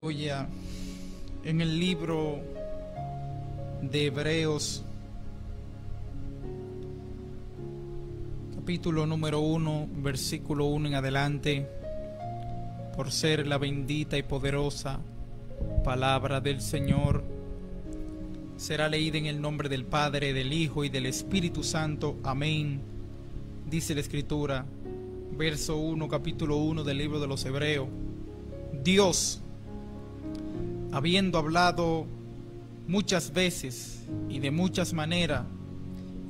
Aleluya. En el libro de Hebreos, capítulo número 1, versículo 1 en adelante, por ser la bendita y poderosa palabra del Señor, será leída en el nombre del Padre, del Hijo y del Espíritu Santo. Amén. Dice la Escritura, verso 1, capítulo 1 del libro de los Hebreos: Dios, habiendo hablado muchas veces y de muchas maneras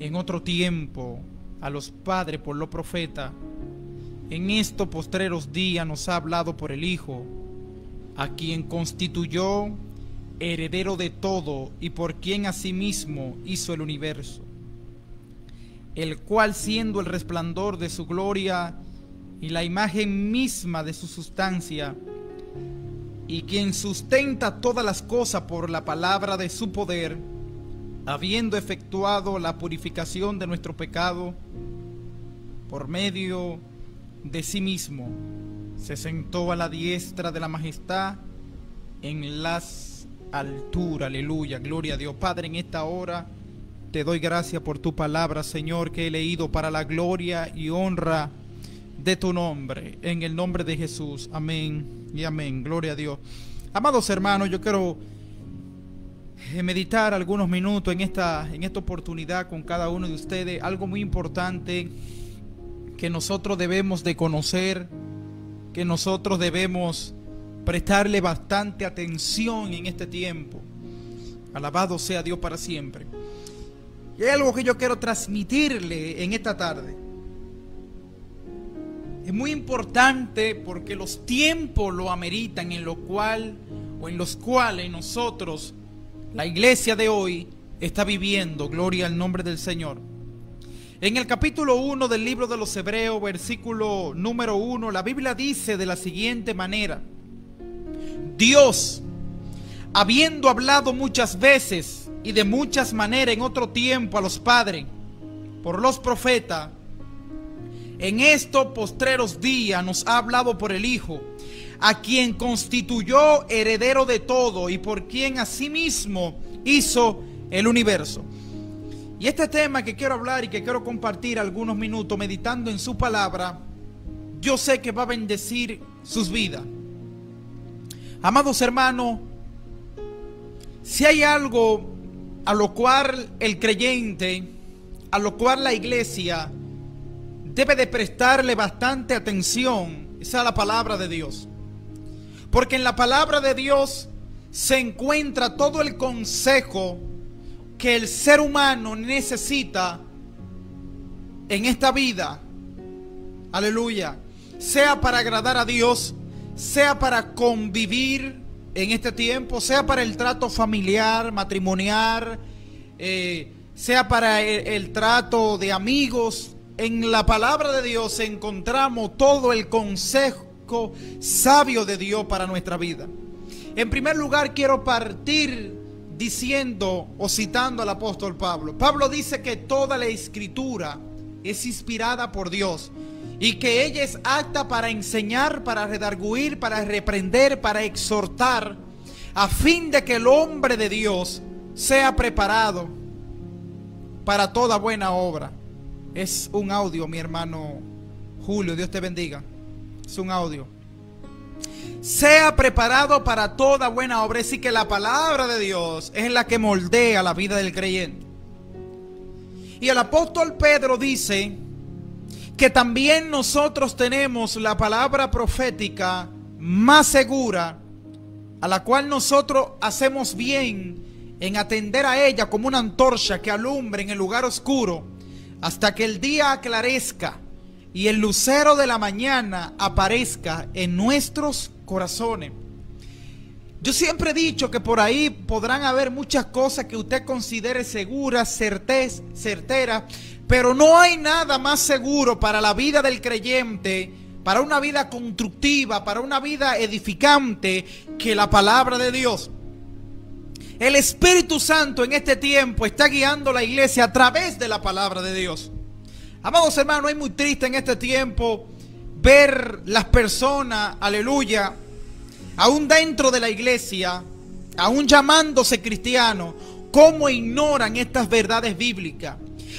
en otro tiempo a los padres por los profetas, en estos postreros días nos ha hablado por el Hijo, a quien constituyó heredero de todo y por quien asimismo hizo el universo, el cual, siendo el resplandor de su gloria y la imagen misma de su sustancia, y quien sustenta todas las cosas por la palabra de su poder, habiendo efectuado la purificación de nuestro pecado por medio de sí mismo, se sentó a la diestra de la majestad en las alturas. Aleluya, gloria a Dios. Padre, en esta hora te doy gracias por tu palabra, Señor, que he leído para la gloria y honra de tu nombre, en el nombre de Jesús. Amén y amén. Gloria a Dios. Amados hermanos, yo quiero meditar algunos minutos en esta oportunidad con cada uno de ustedes. Algo muy importante que nosotros debemos de conocer, que nosotros debemos prestarle bastante atención en este tiempo. Alabado sea Dios para siempre. Y hay algo que yo quiero transmitirle en esta tarde. Es muy importante porque los tiempos lo ameritan, en los cuales nosotros, la iglesia de hoy, está viviendo. Gloria al nombre del Señor. En el capítulo 1 del libro de los Hebreos, versículo número 1, la Biblia dice de la siguiente manera: Dios, habiendo hablado muchas veces y de muchas maneras en otro tiempo a los padres por los profetas, en estos postreros días nos ha hablado por el Hijo, a quien constituyó heredero de todo y por quien asimismo hizo el universo. Y este tema que quiero hablar y que quiero compartir algunos minutos meditando en su palabra, yo sé que va a bendecir sus vidas. Amados hermanos, si hay algo a lo cual el creyente, a lo cual la iglesia debe de prestarle bastante atención, esa es la palabra de Dios. Porque en la palabra de Dios se encuentra todo el consejo que el ser humano necesita en esta vida. Aleluya. Sea para agradar a Dios, sea para convivir en este tiempo, sea para el trato familiar, matrimonial, sea para el trato de amigos. En la palabra de Dios encontramos todo el consejo sabio de Dios para nuestra vida. En primer lugar, quiero partir diciendo o citando al apóstol Pablo. Pablo dice que toda la escritura es inspirada por Dios y que ella es apta para enseñar, para redarguir, para reprender, para exhortar, a fin de que el hombre de Dios sea preparado para toda buena obra. Es un audio, mi hermano Julio, Dios te bendiga. Es un audio. Sea preparado para toda buena obra. Es decir, que la palabra de Dios es la que moldea la vida del creyente. Y el apóstol Pedro dice que también nosotros tenemos la palabra profética más segura, a la cual nosotros hacemos bien en atender a ella como una antorcha que alumbre en el lugar oscuro, hasta que el día aclarezca y el lucero de la mañana aparezca en nuestros corazones. Yo siempre he dicho que por ahí podrán haber muchas cosas que usted considere seguras, certeras, pero no hay nada más seguro para la vida del creyente, para una vida constructiva, para una vida edificante, que la palabra de Dios. El Espíritu Santo en este tiempo está guiando la iglesia a través de la palabra de Dios. Amados hermanos, es muy triste en este tiempo ver las personas, aleluya, aún dentro de la iglesia, aún llamándose cristianos, cómo ignoran estas verdades bíblicas.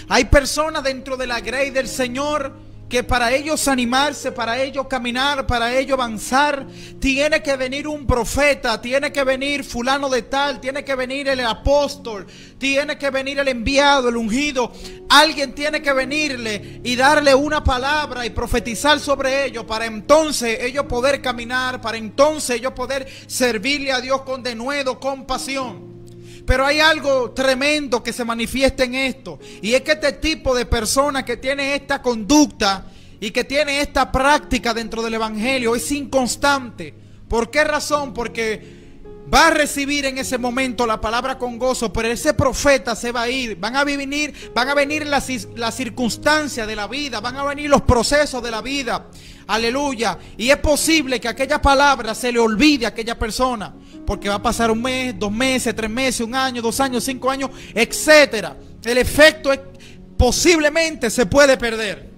Hay personas dentro de la grey del Señor que para ellos animarse, para ellos caminar, para ellos avanzar, tiene que venir un profeta, tiene que venir fulano de tal, tiene que venir el apóstol, tiene que venir el enviado, el ungido. Alguien tiene que venirle y darle una palabra y profetizar sobre ellos, para entonces ellos poder caminar, para entonces ellos poder servirle a Dios con denuedo, con pasión. Pero hay algo tremendo que se manifiesta en esto, y es que este tipo de personas que tiene esta conducta y que tiene esta práctica dentro del evangelio es inconstante. ¿Por qué razón? Porque va a recibir en ese momento la palabra con gozo, pero ese profeta se va a ir. Van a venir las circunstancias de la vida, van a venir los procesos de la vida. Aleluya. Y es posible que aquella palabra se le olvide a aquella persona, porque va a pasar un mes, 2 meses, 3 meses, 1 año, 2 años, 5 años, etcétera. El efecto posiblemente se puede perder.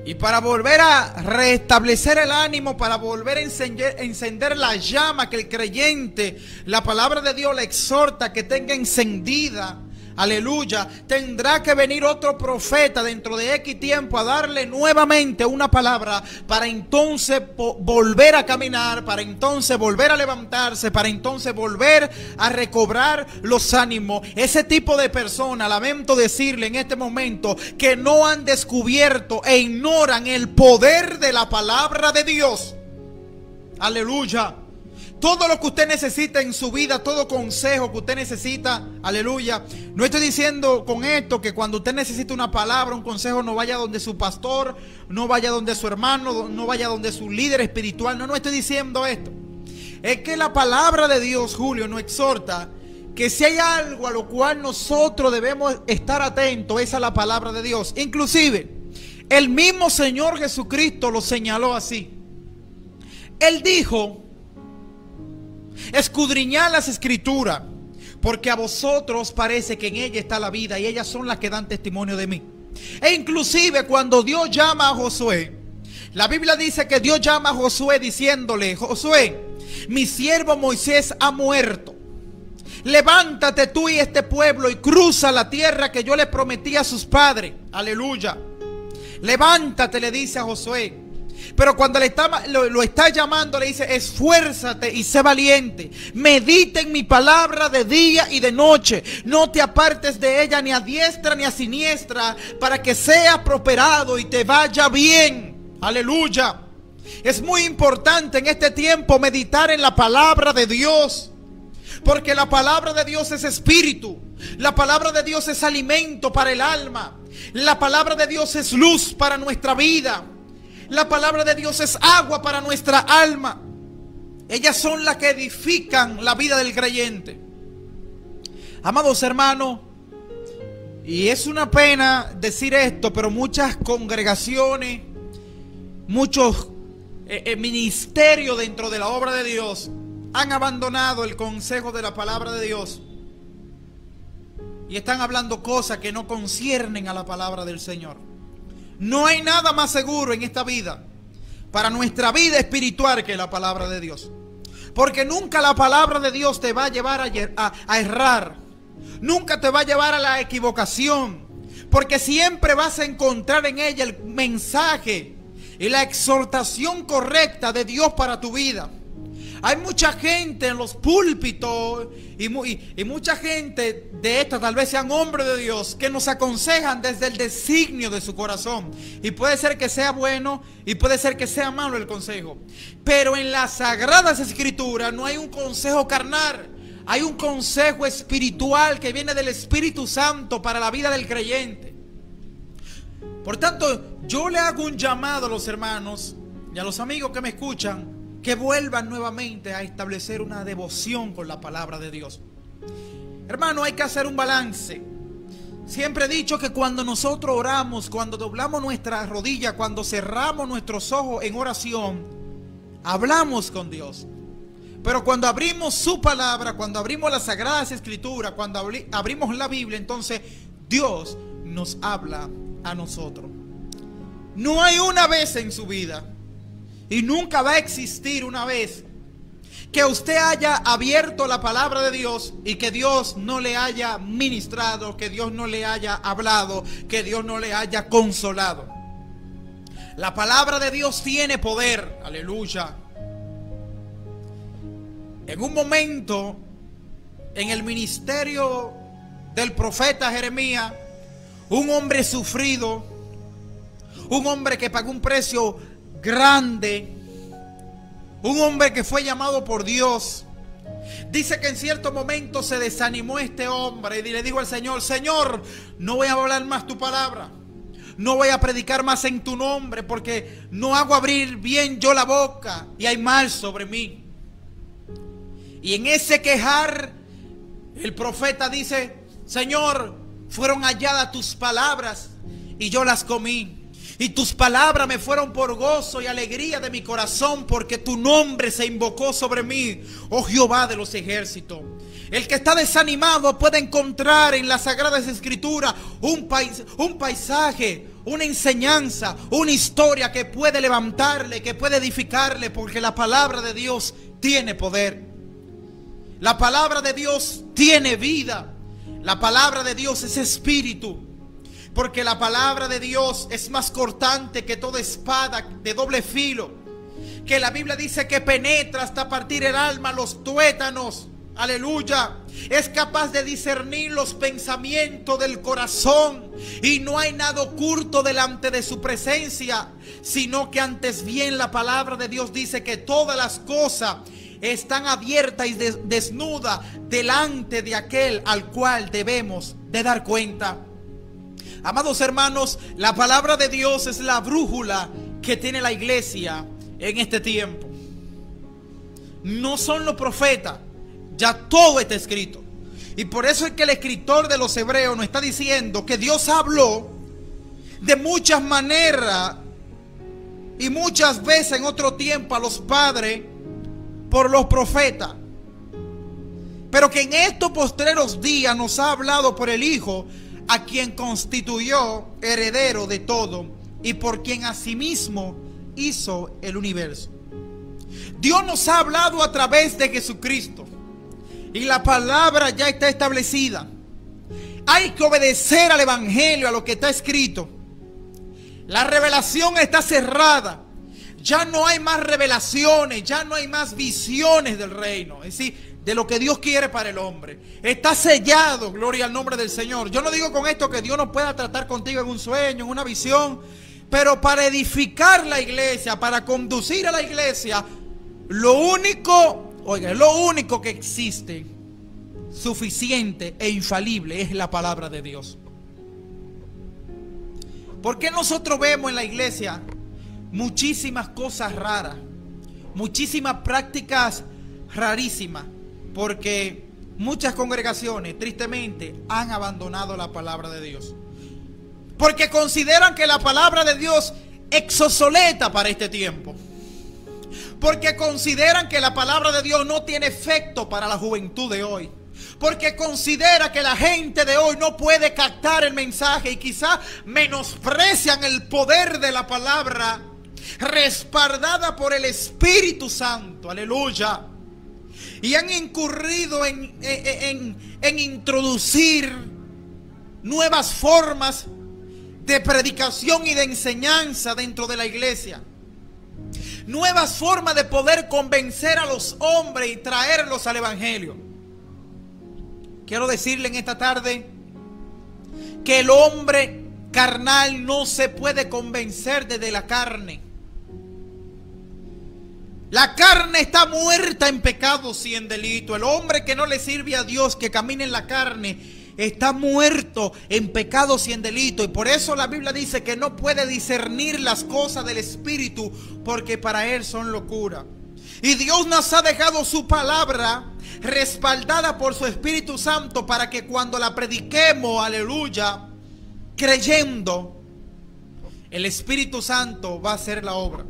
Y para volver a restablecer el ánimo, para volver a encender la llama que el creyente, la palabra de Dios le exhorta que tenga encendida, aleluya, tendrá que venir otro profeta dentro de X tiempo a darle nuevamente una palabra, para entonces volver a caminar, para entonces volver a levantarse, para entonces volver a recobrar los ánimos. Ese tipo de personas, lamento decirle en este momento, que no han descubierto e ignoran el poder de la palabra de Dios. Aleluya. Todo lo que usted necesita en su vida, todo consejo que usted necesita, aleluya. No estoy diciendo con esto que cuando usted necesita una palabra, un consejo, no vaya donde su pastor, no vaya donde su hermano, no vaya donde su líder espiritual. No estoy diciendo esto. Es que la palabra de Dios, Julio, nos exhorta que si hay algo a lo cual nosotros debemos estar atentos, es a la palabra de Dios. Inclusive, el mismo Señor Jesucristo lo señaló así. Él dijo: escudriñad las escrituras, porque a vosotros parece que en ella está la vida, y ellas son las que dan testimonio de mí. E inclusive cuando Dios llama a Josué, la Biblia dice que Dios llama a Josué diciéndole: Josué, mi siervo Moisés ha muerto. Levántate tú y este pueblo y cruza la tierra que yo le prometí a sus padres. Aleluya. Levántate, le dice a Josué. Pero cuando lo está llamando, le dice: esfuérzate y sé valiente. Medita en mi palabra de día y de noche. No te apartes de ella ni a diestra ni a siniestra, para que seas prosperado y te vaya bien. Aleluya. Es muy importante en este tiempo meditar en la palabra de Dios, porque la palabra de Dios es espíritu. La palabra de Dios es alimento para el alma. La palabra de Dios es luz para nuestra vida. La palabra de Dios es agua para nuestra alma. Ellas son las que edifican la vida del creyente. Amados hermanos, y es una pena decir esto, pero muchas congregaciones, muchos ministerios dentro de la obra de Dios han abandonado el consejo de la palabra de Dios y están hablando cosas que no conciernen a la palabra del Señor. No hay nada más seguro en esta vida, para nuestra vida espiritual, que la palabra de Dios. Porque nunca la palabra de Dios te va a llevar a errar. Nunca te va a llevar a la equivocación. Porque siempre vas a encontrar en ella el mensaje y la exhortación correcta de Dios para tu vida. Hay mucha gente en los púlpitos y mucha gente de esta, tal vez sean hombres de Dios, que nos aconsejan desde el designio de su corazón. Y puede ser que sea bueno y puede ser que sea malo el consejo. Pero en las Sagradas Escrituras no hay un consejo carnal. Hay un consejo espiritual que viene del Espíritu Santo para la vida del creyente. Por tanto, yo le hago un llamado a los hermanos y a los amigos que me escuchan, que vuelvan nuevamente a establecer una devoción con la palabra de Dios. Hermano, hay que hacer un balance. Siempre he dicho que cuando nosotros oramos, cuando doblamos nuestras rodillas, cuando cerramos nuestros ojos en oración, hablamos con Dios. Pero cuando abrimos su palabra, cuando abrimos las Sagradas Escrituras, cuando abrimos la Biblia, entonces Dios nos habla a nosotros. No hay una vez en su vida, Y nunca va a existir una vez que usted haya abierto la palabra de Dios y que Dios no le haya ministrado, que Dios no le haya hablado, que Dios no le haya consolado. La palabra de Dios tiene poder, aleluya. En un momento, en el ministerio del profeta Jeremías, un hombre sufrido, un hombre que pagó un precio grande, un hombre que fue llamado por Dios, dice que en cierto momento se desanimó este hombre y le dijo al Señor: Señor, no voy a hablar más tu palabra, no voy a predicar más en tu nombre, porque no hago abrir bien yo la boca y hay mal sobre mí. Y en ese quejar, el profeta dice: Señor, fueron halladas tus palabras y yo las comí. Y tus palabras me fueron por gozo y alegría de mi corazón, porque tu nombre se invocó sobre mí, oh Jehová de los ejércitos. El que está desanimado puede encontrar en las Sagradas Escrituras un paisaje, una enseñanza, una historia que puede levantarle, que puede edificarle, porque la palabra de Dios tiene poder. La palabra de Dios tiene vida. La palabra de Dios es espíritu. Porque la palabra de Dios es más cortante que toda espada de doble filo. Que la Biblia dice que penetra hasta partir el alma, los tuétanos. Aleluya. Es capaz de discernir los pensamientos del corazón. Y no hay nada oculto delante de su presencia, sino que antes bien la palabra de Dios dice que todas las cosas están abiertas y desnudas delante de aquel al cual debemos de dar cuenta. Amados hermanos, la palabra de Dios es la brújula que tiene la iglesia en este tiempo. No son los profetas, ya todo está escrito. Y por eso es que el escritor de los Hebreos nos está diciendo que Dios habló de muchas maneras y muchas veces en otro tiempo a los padres por los profetas, pero que en estos postreros días nos ha hablado por el Hijo, a quien constituyó heredero de todo y por quien asimismo hizo el universo. Dios nos ha hablado a través de Jesucristo y la palabra ya está establecida. Hay que obedecer al evangelio, a lo que está escrito. La revelación está cerrada. Ya no hay más revelaciones, ya no hay más visiones del reino, es decir, de lo que Dios quiere para el hombre. Está sellado, gloria al nombre del Señor. Yo no digo con esto que Dios no pueda tratar contigo en un sueño, en una visión, pero para edificar la iglesia, para conducir a la iglesia, lo único que existe suficiente e infalible es la palabra de Dios. ¿Por qué nosotros vemos en la iglesia muchísimas cosas raras, muchísimas prácticas rarísimas? Porque muchas congregaciones tristemente han abandonado la palabra de Dios, porque consideran que la palabra de Dios es obsoleta para este tiempo, porque consideran que la palabra de Dios no tiene efecto para la juventud de hoy, porque considera que la gente de hoy no puede captar el mensaje y quizá menosprecian el poder de la palabra respaldada por el Espíritu Santo. Aleluya. Y han incurrido en introducir nuevas formas de predicación y de enseñanza dentro de la iglesia. Nuevas formas de poder convencer a los hombres y traerlos al evangelio. Quiero decirle en esta tarde que el hombre carnal no se puede convencer desde la carne. La carne está muerta en pecados y en delito. El hombre que no le sirve a Dios, que camina en la carne, está muerto en pecados y en delito. Y por eso la Biblia dice que no puede discernir las cosas del Espíritu, porque para él son locura. Y Dios nos ha dejado su palabra respaldada por su Espíritu Santo, para que cuando la prediquemos, aleluya, creyendo, el Espíritu Santo va a hacer la obra.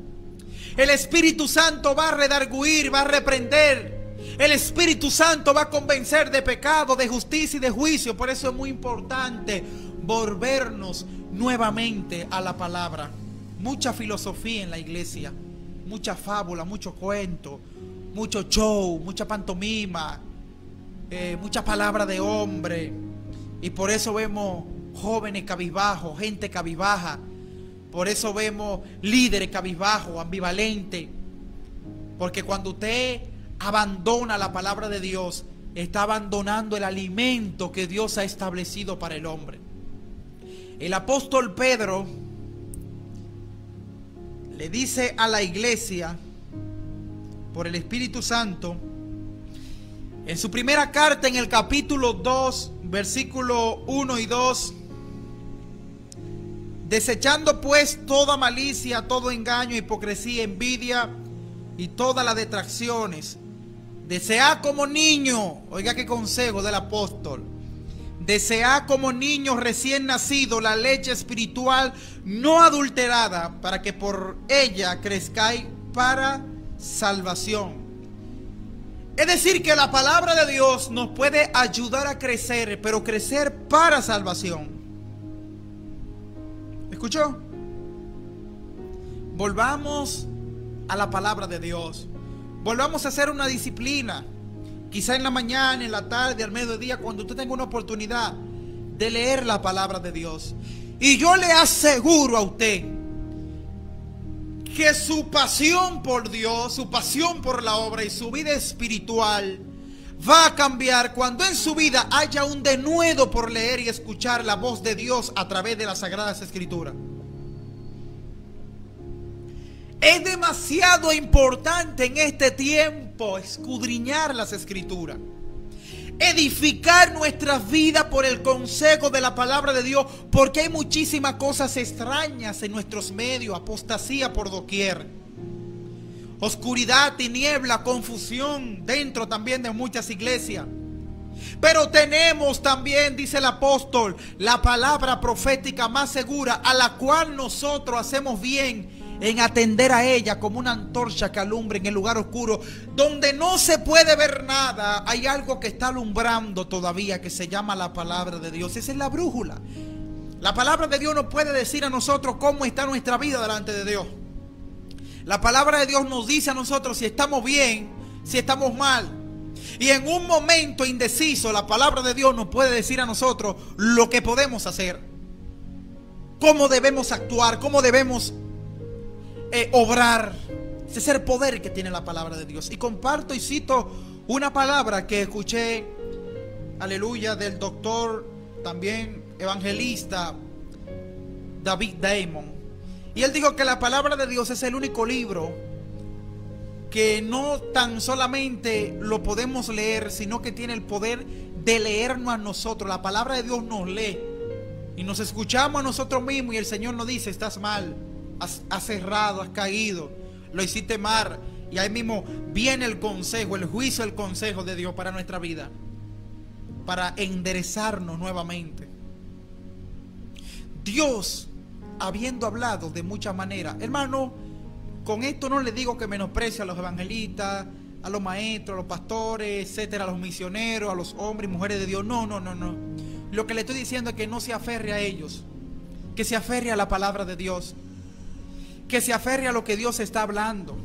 El Espíritu Santo va a redarguir, va a reprender. El Espíritu Santo va a convencer de pecado, de justicia y de juicio. Por eso es muy importante volvernos nuevamente a la palabra. Mucha filosofía en la iglesia. mucha fábula, mucho cuento, mucho show, mucha pantomima, muchas palabras de hombre. Y por eso vemos jóvenes cabizbajos, gente cabizbaja. Por eso vemos líderes cabizbajos, ambivalentes. Porque cuando usted abandona la palabra de Dios, está abandonando el alimento que Dios ha establecido para el hombre. El apóstol Pedro le dice a la iglesia, por el Espíritu Santo, en su primera carta, en el capítulo 2, versículo 1 y 2, desechando pues toda malicia, todo engaño, hipocresía, envidia y todas las detracciones, desead como niño, oiga qué consejo del apóstol, desead como niños recién nacidos la leche espiritual no adulterada, para que por ella crezcáis para salvación. Es decir, que la palabra de Dios nos puede ayudar a crecer, pero crecer para salvación. ¿Escuchó? Volvamos a la palabra de Dios. Volvamos a hacer una disciplina. Quizá en la mañana, en la tarde, al mediodía, cuando usted tenga una oportunidad de leer la palabra de Dios. Y yo le aseguro a usted que su pasión por Dios, su pasión por la obra y su vida espiritual va a cambiar cuando en su vida haya un denuedo por leer y escuchar la voz de Dios a través de las Sagradas Escrituras. Es demasiado importante en este tiempo escudriñar las Escrituras, edificar nuestras vidas por el consejo de la palabra de Dios, porque hay muchísimas cosas extrañas en nuestros medios, apostasía por doquier, oscuridad, tiniebla, confusión dentro también de muchas iglesias. Pero tenemos también, dice el apóstol, la palabra profética más segura, a la cual nosotros hacemos bien en atender a ella como una antorcha que alumbra en el lugar oscuro, donde no se puede ver nada. Hay algo que está alumbrando todavía, que se llama la palabra de Dios. Esa es la brújula. La palabra de Dios nos puede decir a nosotros cómo está nuestra vida delante de Dios. La palabra de Dios nos dice a nosotros si estamos bien, si estamos mal. Y en un momento indeciso, la palabra de Dios nos puede decir a nosotros lo que podemos hacer, cómo debemos actuar, cómo debemos obrar. Ese es el poder que tiene la palabra de Dios. Y comparto y cito una palabra que escuché, aleluya, del doctor, también evangelista David Damon. Y él dijo que la palabra de Dios es el único libro que no tan solamente lo podemos leer, sino que tiene el poder de leernos a nosotros. La palabra de Dios nos lee y nos escuchamos a nosotros mismos, y el Señor nos dice: estás mal, has errado, has caído, lo hiciste mal. Y ahí mismo viene el consejo, el juicio, el consejo de Dios para nuestra vida, para enderezarnos nuevamente. Dios, habiendo hablado de muchas maneras, hermano, con esto no le digo que menosprecie a los evangelistas, a los maestros, a los pastores, etcétera, a los misioneros, a los hombres y mujeres de Dios. No. Lo que le estoy diciendo es que no se aferre a ellos, que se aferre a la palabra de Dios, que se aferre a lo que Dios está hablando,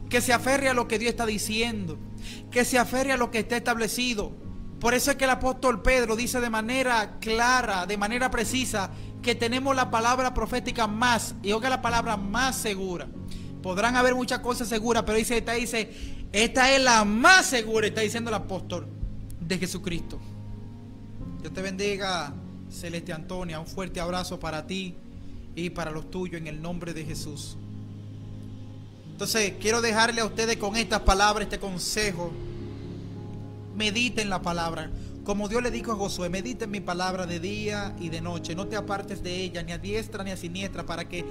que se aferre a lo que Dios está diciendo, que se aferre a lo que está establecido. Por eso es que el apóstol Pedro dice de manera clara, de manera precisa, que tenemos la palabra profética más, y oiga, la palabra más segura. Podrán haber muchas cosas seguras, pero esta es la más segura, está diciendo el apóstol, de Jesucristo. Dios te bendiga, Celeste Antonia. Un fuerte abrazo para ti y para los tuyos en el nombre de Jesús. Entonces quiero dejarle a ustedes con estas palabras, este consejo. Mediten la palabra, como Dios le dijo a Josué: medita en mi palabra de día y de noche, no te apartes de ella ni a diestra ni a siniestra, para que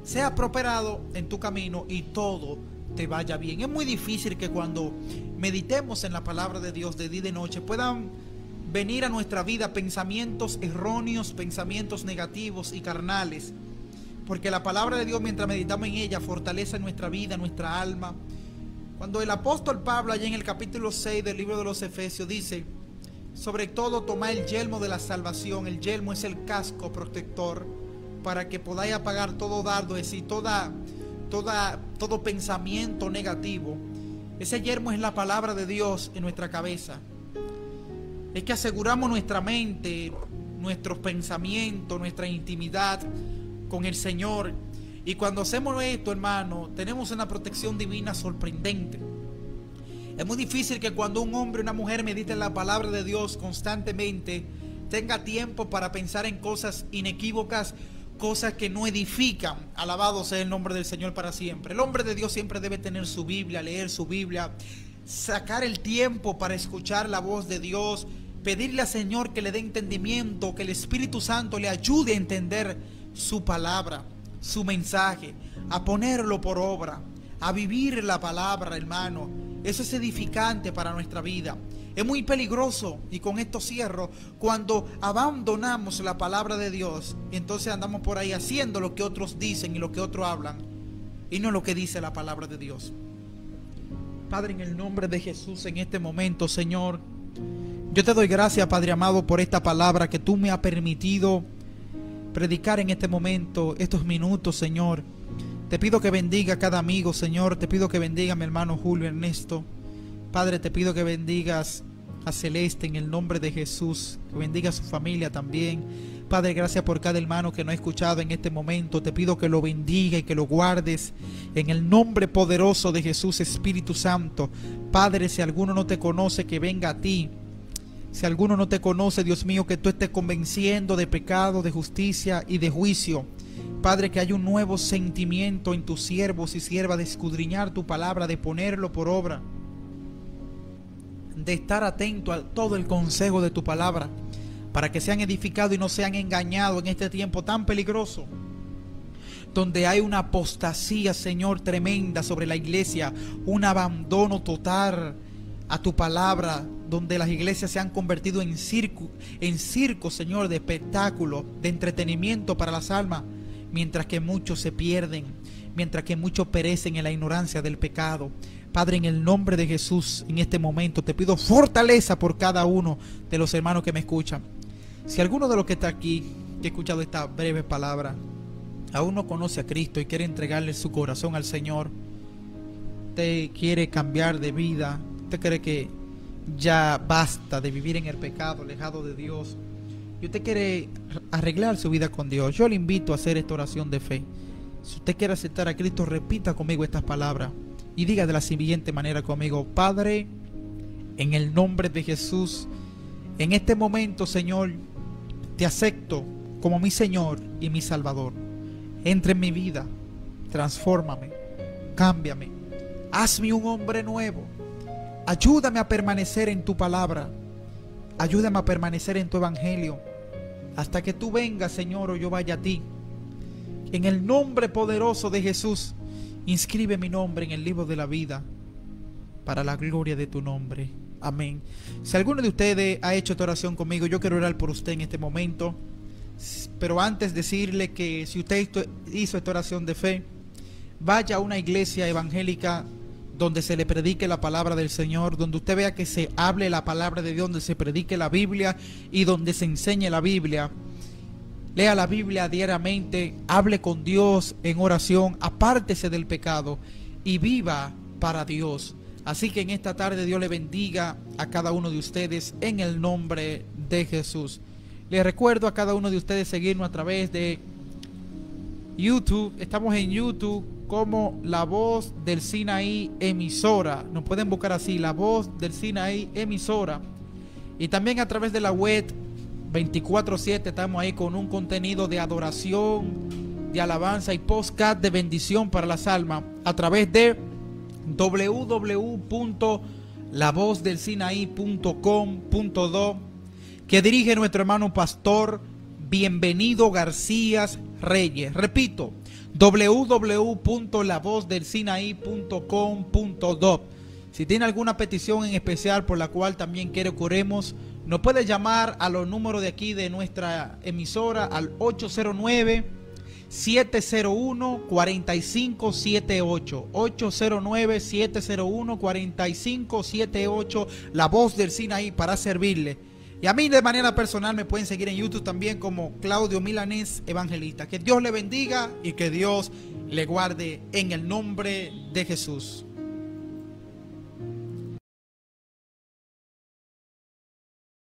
seas prosperado en tu camino y todo te vaya bien. Es muy difícil que cuando meditemos en la palabra de Dios de día y de noche puedan venir a nuestra vida pensamientos erróneos, pensamientos negativos y carnales, porque la palabra de Dios, mientras meditamos en ella, fortalece nuestra vida, nuestra alma. Cuando el apóstol Pablo, allá en el capítulo 6 del libro de los Efesios, dice: sobre todo tomad el yelmo de la salvación. El yelmo es el casco protector, para que podáis apagar todo dardo, es decir, todo pensamiento negativo. Ese yermo es la palabra de Dios en nuestra cabeza. Es que aseguramos nuestra mente, nuestros pensamientos, nuestra intimidad con el Señor. Y cuando hacemos esto, hermano, tenemos una protección divina sorprendente. Es muy difícil que cuando un hombre o una mujer medite en la palabra de Dios constantemente, tenga tiempo para pensar en cosas inequívocas, cosas que no edifican. Alabado sea el nombre del Señor para siempre. El hombre de Dios siempre debe tener su Biblia, leer su Biblia, sacar el tiempo para escuchar la voz de Dios, pedirle al Señor que le dé entendimiento, que el Espíritu Santo le ayude a entender su palabra, su mensaje, a ponerlo por obra, a vivir la palabra, hermano. Eso es edificante para nuestra vida. Es muy peligroso, y con esto cierro, cuando abandonamos la palabra de Dios y entonces andamos por ahí haciendo lo que otros dicen y lo que otros hablan y no lo que dice la palabra de Dios. Padre, en el nombre de Jesús, en este momento, Señor, yo te doy gracias, Padre amado, por esta palabra que tú me has permitido predicar en este momento, estos minutos, Señor. Te pido que bendiga a cada amigo, Señor. Te pido que bendiga a mi hermano Julio Ernesto. Padre, te pido que bendigas a Celeste en el nombre de Jesús, que bendiga a su familia también. Padre, gracias por cada hermano que no ha escuchado en este momento. Te pido que lo bendiga y que lo guardes en el nombre poderoso de Jesús, Espíritu Santo. Padre, si alguno no te conoce, que venga a ti. Si alguno no te conoce, Dios mío, que tú estés convenciendo de pecado, de justicia y de juicio. Padre, que haya un nuevo sentimiento en tus siervos y siervas de escudriñar tu palabra, de ponerlo por obra, de estar atento a todo el consejo de tu palabra, para que sean edificados y no sean engañados en este tiempo tan peligroso, donde hay una apostasía, Señor, tremenda sobre la iglesia, un abandono total a tu palabra, donde las iglesias se han convertido en circo, Señor, de espectáculo, de entretenimiento para las almas, mientras que muchos se pierden, mientras que muchos perecen en la ignorancia del pecado. Padre, en el nombre de Jesús, en este momento te pido fortaleza por cada uno de los hermanos que me escuchan. Si alguno de los que está aquí, que ha escuchado esta breve palabra, aún no conoce a Cristo y quiere entregarle su corazón al Señor, te quiere cambiar de vida, usted cree que ya basta de vivir en el pecado, alejado de Dios, y usted quiere arreglar su vida con Dios, yo le invito a hacer esta oración de fe. Si usted quiere aceptar a Cristo, repita conmigo estas palabras y diga de la siguiente manera conmigo: Padre, en el nombre de Jesús, en este momento, Señor, te acepto como mi Señor y mi Salvador. Entra en mi vida, transfórmame, cámbiame, hazme un hombre nuevo. Ayúdame a permanecer en tu palabra, ayúdame a permanecer en tu evangelio, hasta que tú vengas, Señor, o yo vaya a ti. En el nombre poderoso de Jesús, inscribe mi nombre en el libro de la vida, para la gloria de tu nombre. Amén. Si alguno de ustedes ha hecho esta oración conmigo, yo quiero orar por usted en este momento. Pero antes decirle que si usted hizo esta oración de fe, vaya a una iglesia evangélica donde se le predique la palabra del Señor, donde usted vea que se hable la palabra de Dios, donde se predique la Biblia y donde se enseñe la Biblia. Lea la Biblia diariamente, hable con Dios en oración, apártese del pecado y viva para Dios. Así que en esta tarde Dios le bendiga a cada uno de ustedes en el nombre de Jesús. Les recuerdo a cada uno de ustedes seguirnos a través de YouTube. Estamos en YouTube como La Voz del Sinaí Emisora. Nos pueden buscar así, La Voz del Sinaí Emisora. Y también a través de la web 24/7 estamos ahí con un contenido de adoración, de alabanza y podcast de bendición para las almas a través de www.lavozdelsinaí.com.do, que dirige nuestro hermano pastor Bienvenido García Reyes. Repito, www.lavozdelsinaí.com.do. Si tiene alguna petición en especial por la cual también quiere que oremos, nos puede llamar a los números de aquí de nuestra emisora al 809-701-4578. 809-701-4578. La Voz del Sinaí, para servirle. Y a mí de manera personal me pueden seguir en YouTube también como Claudio Milanés Evangelista. Que Dios le bendiga y que Dios le guarde en el nombre de Jesús.